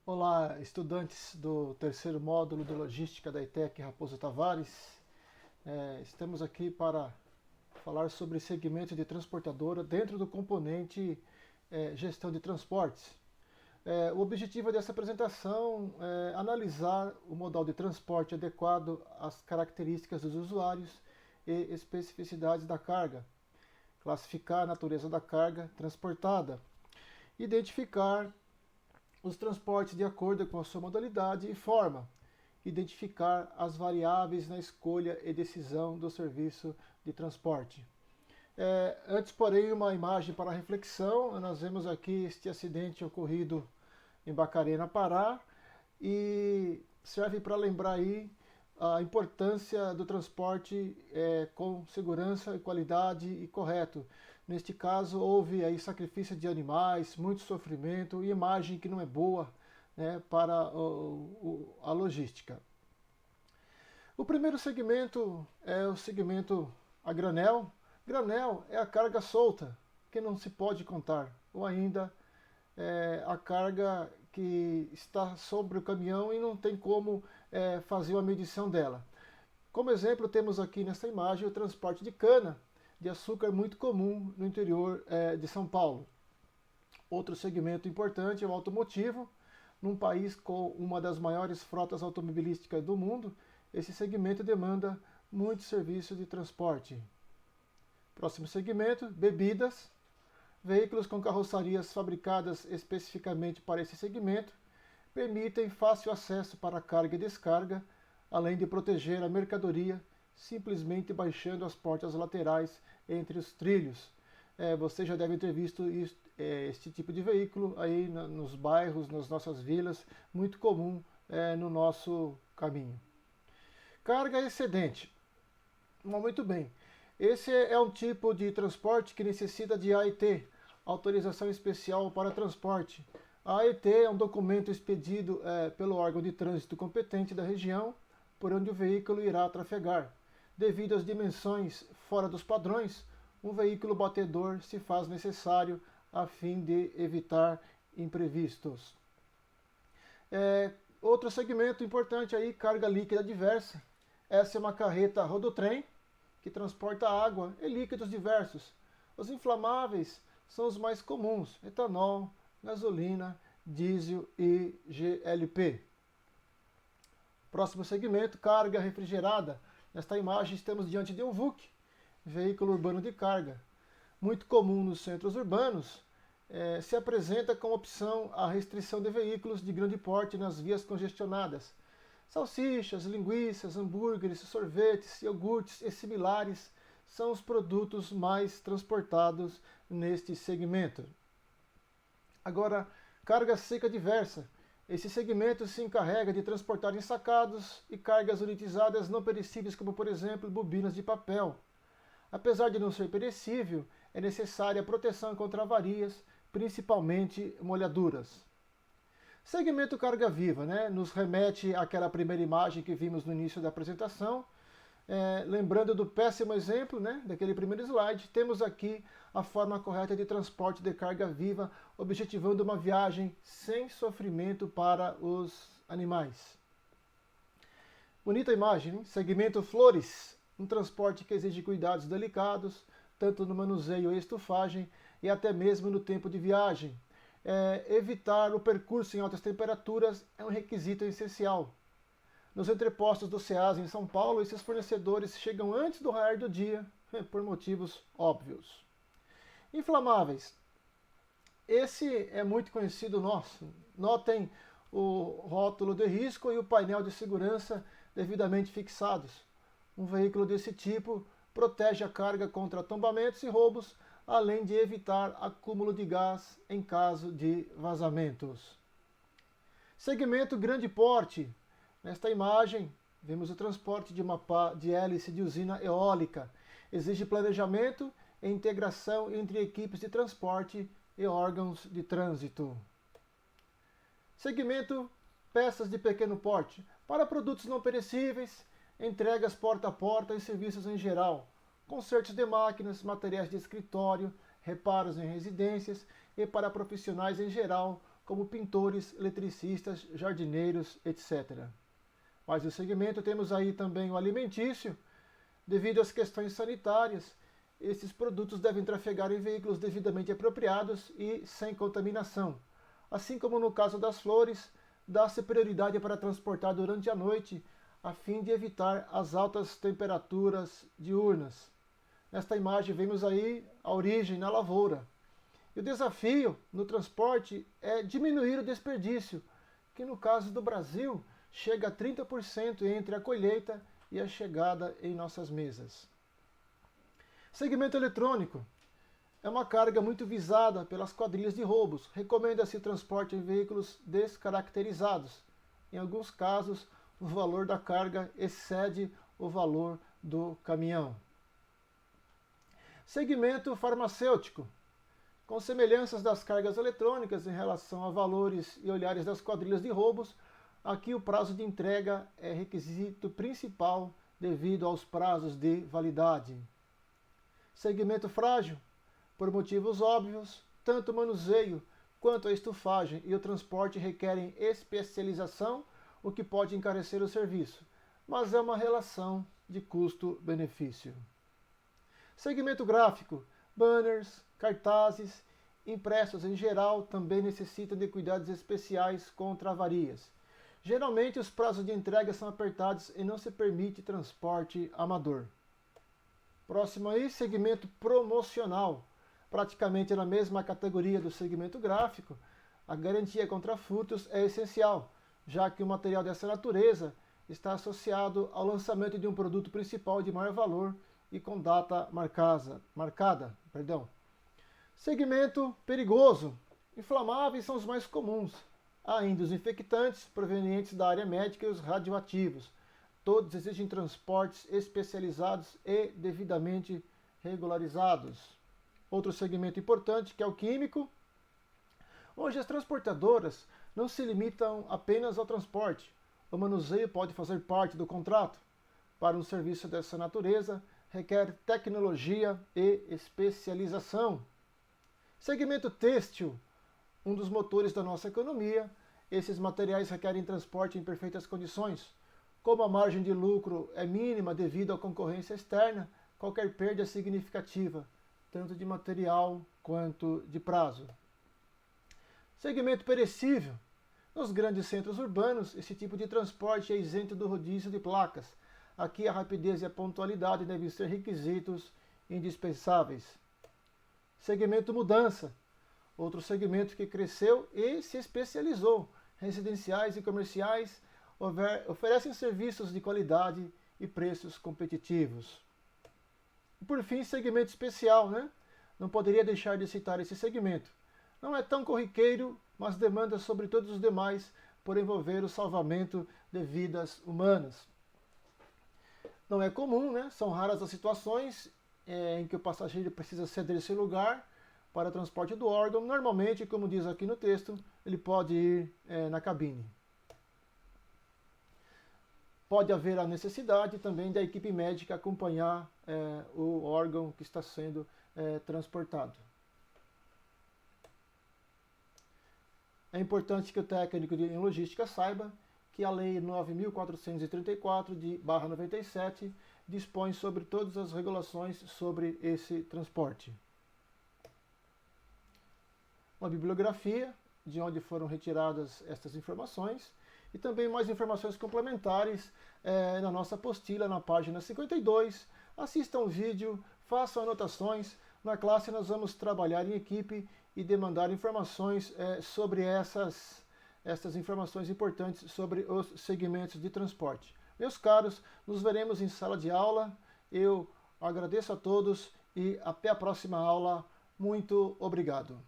Olá, estudantes do terceiro módulo de Logística da ETEC Raposo Tavares. Estamos aqui para falar sobre segmento de transportadora dentro do componente gestão de transportes. O objetivo dessa apresentação é analisar o modal de transporte adequado às características dos usuários e especificidades da carga, classificar a natureza da carga transportada, identificar os transportes de acordo com a sua modalidade e forma, identificar as variáveis na escolha e decisão do serviço de transporte. Antes, porém, uma imagem para reflexão. Nós vemos aqui este acidente ocorrido em Bacarena, Pará, e serve para lembrar aí a importância do transporte com segurança e qualidade e correto. Neste caso, houve aí sacrifício de animais, muito sofrimento e imagem que não é boa, né, para a logística. O primeiro segmento é o segmento a granel. Granel é a carga solta, que não se pode contar, ou ainda a carga que está sobre o caminhão e não tem como fazer uma medição dela. Como exemplo, temos aqui nessa imagem o transporte de cana de açúcar, muito comum no interior de São Paulo. Outro segmento importante é o automotivo. Num país com uma das maiores frotas automobilísticas do mundo, esse segmento demanda muito serviço de transporte. Próximo segmento, bebidas. Veículos com carroçarias fabricadas especificamente para esse segmento permitem fácil acesso para carga e descarga, além de proteger a mercadoria simplesmente baixando as portas laterais entre os trilhos. Vocês já devem ter visto este tipo de veículo aí nos bairros, nas nossas vilas, muito comum no nosso caminho. Carga excedente. Muito bem. Esse é um tipo de transporte que necessita de AET, autorização especial para transporte. A AET é um documento expedido pelo órgão de trânsito competente da região por onde o veículo irá trafegar. Devido às dimensões fora dos padrões, um veículo batedor se faz necessário a fim de evitar imprevistos. Outro segmento importante aí, carga líquida diversa. Essa é uma carreta rodotrem que transporta água e líquidos diversos. Os inflamáveis são os mais comuns: etanol, gasolina, diesel e GLP. Próximo segmento, carga refrigerada. Nesta imagem estamos diante de um VUC, veículo urbano de carga. Muito comum nos centros urbanos, se apresenta como opção a restrição de veículos de grande porte nas vias congestionadas. Salsichas, linguiças, hambúrgueres, sorvetes, iogurtes e similares são os produtos mais transportados neste segmento. Agora, carga seca diversa. Esse segmento se encarrega de transportar ensacados e cargas unitizadas não perecíveis, como por exemplo bobinas de papel. Apesar de não ser perecível, é necessária a proteção contra avarias, principalmente molhaduras. Segmento carga viva, né? Nos remete àquela primeira imagem que vimos no início da apresentação. Lembrando do péssimo exemplo, né, daquele primeiro slide, temos aqui a forma correta de transporte de carga viva, objetivando uma viagem sem sofrimento para os animais. Bonita imagem, hein? Segmento flores, um transporte que exige cuidados delicados, tanto no manuseio e estufagem, e até mesmo no tempo de viagem. Evitar o percurso em altas temperaturas é um requisito essencial. Nos entrepostos do Ceasa em São Paulo, esses fornecedores chegam antes do raiar do dia, por motivos óbvios. Inflamáveis. Esse é muito conhecido nosso. Notem o rótulo de risco e o painel de segurança devidamente fixados. Um veículo desse tipo protege a carga contra tombamentos e roubos, além de evitar acúmulo de gás em caso de vazamentos. Segmento grande porte. Nesta imagem, vemos o transporte de uma pá de hélice de usina eólica. Exige planejamento e integração entre equipes de transporte e órgãos de trânsito. Segmento peças de pequeno porte. Para produtos não perecíveis, entregas porta a porta e serviços em geral. Consertos de máquinas, materiais de escritório, reparos em residências e para profissionais em geral, como pintores, eletricistas, jardineiros, etc. Mas no segmento temos aí também o alimentício. Devido às questões sanitárias, esses produtos devem trafegar em veículos devidamente apropriados e sem contaminação. Assim como no caso das flores, dá-se prioridade para transportar durante a noite, a fim de evitar as altas temperaturas diurnas. Nesta imagem vemos aí a origem na lavoura. E o desafio no transporte é diminuir o desperdício, que no caso do Brasil chega a 30% entre a colheita e a chegada em nossas mesas. Segmento eletrônico. É uma carga muito visada pelas quadrilhas de roubos. Recomenda-se transporte em veículos descaracterizados. Em alguns casos, o valor da carga excede o valor do caminhão. Segmento farmacêutico. Com semelhanças das cargas eletrônicas em relação a valores e olhares das quadrilhas de roubos, aqui o prazo de entrega é requisito principal devido aos prazos de validade. Segmento frágil. Por motivos óbvios, tanto o manuseio quanto a estufagem e o transporte requerem especialização, o que pode encarecer o serviço, mas é uma relação de custo-benefício. Segmento gráfico. Banners, cartazes, impressos em geral também necessitam de cuidados especiais contra avarias. Geralmente os prazos de entrega são apertados e não se permite transporte amador. Próximo aí, segmento promocional. Praticamente na mesma categoria do segmento gráfico, a garantia contra furtos é essencial, já que o material dessa natureza está associado ao lançamento de um produto principal de maior valor e com data marcada. Segmento perigoso. Inflamáveis são os mais comuns. Há ainda os infectantes provenientes da área médica e os radioativos. Todos exigem transportes especializados e devidamente regularizados. Outro segmento importante, que é o químico. Hoje as transportadoras não se limitam apenas ao transporte. O manuseio pode fazer parte do contrato. Para um serviço dessa natureza, requer tecnologia e especialização. Segmento têxtil, um dos motores da nossa economia. Esses materiais requerem transporte em perfeitas condições. Como a margem de lucro é mínima devido à concorrência externa, qualquer perda é significativa, tanto de material quanto de prazo. Segmento perecível. Nos grandes centros urbanos, esse tipo de transporte é isento do rodízio de placas. Aqui a rapidez e a pontualidade devem ser requisitos indispensáveis. Segmento mudança. Outro segmento que cresceu e se especializou. Residenciais e comerciais oferecem serviços de qualidade e preços competitivos. E por fim, segmento especial, né? Não poderia deixar de citar esse segmento. Não é tão corriqueiro, mas demanda sobre todos os demais por envolver o salvamento de vidas humanas. Não é comum, né? São raras as situações em que o passageiro precisa ceder seu lugar para o transporte do órgão. Normalmente, como diz aqui no texto, ele pode ir na cabine. Pode haver a necessidade também da equipe médica acompanhar o órgão que está sendo transportado. É importante que o técnico em logística saiba que a Lei 9.434/97 dispõe sobre todas as regulações sobre esse transporte. Uma bibliografia de onde foram retiradas estas informações e também mais informações complementares na nossa apostila na página 52. Assistam o vídeo, façam anotações. Na classe nós vamos trabalhar em equipe e demandar informações sobre essas informações importantes sobre os segmentos de transporte. Meus caros, nos veremos em sala de aula. Eu agradeço a todos e até a próxima aula. Muito obrigado.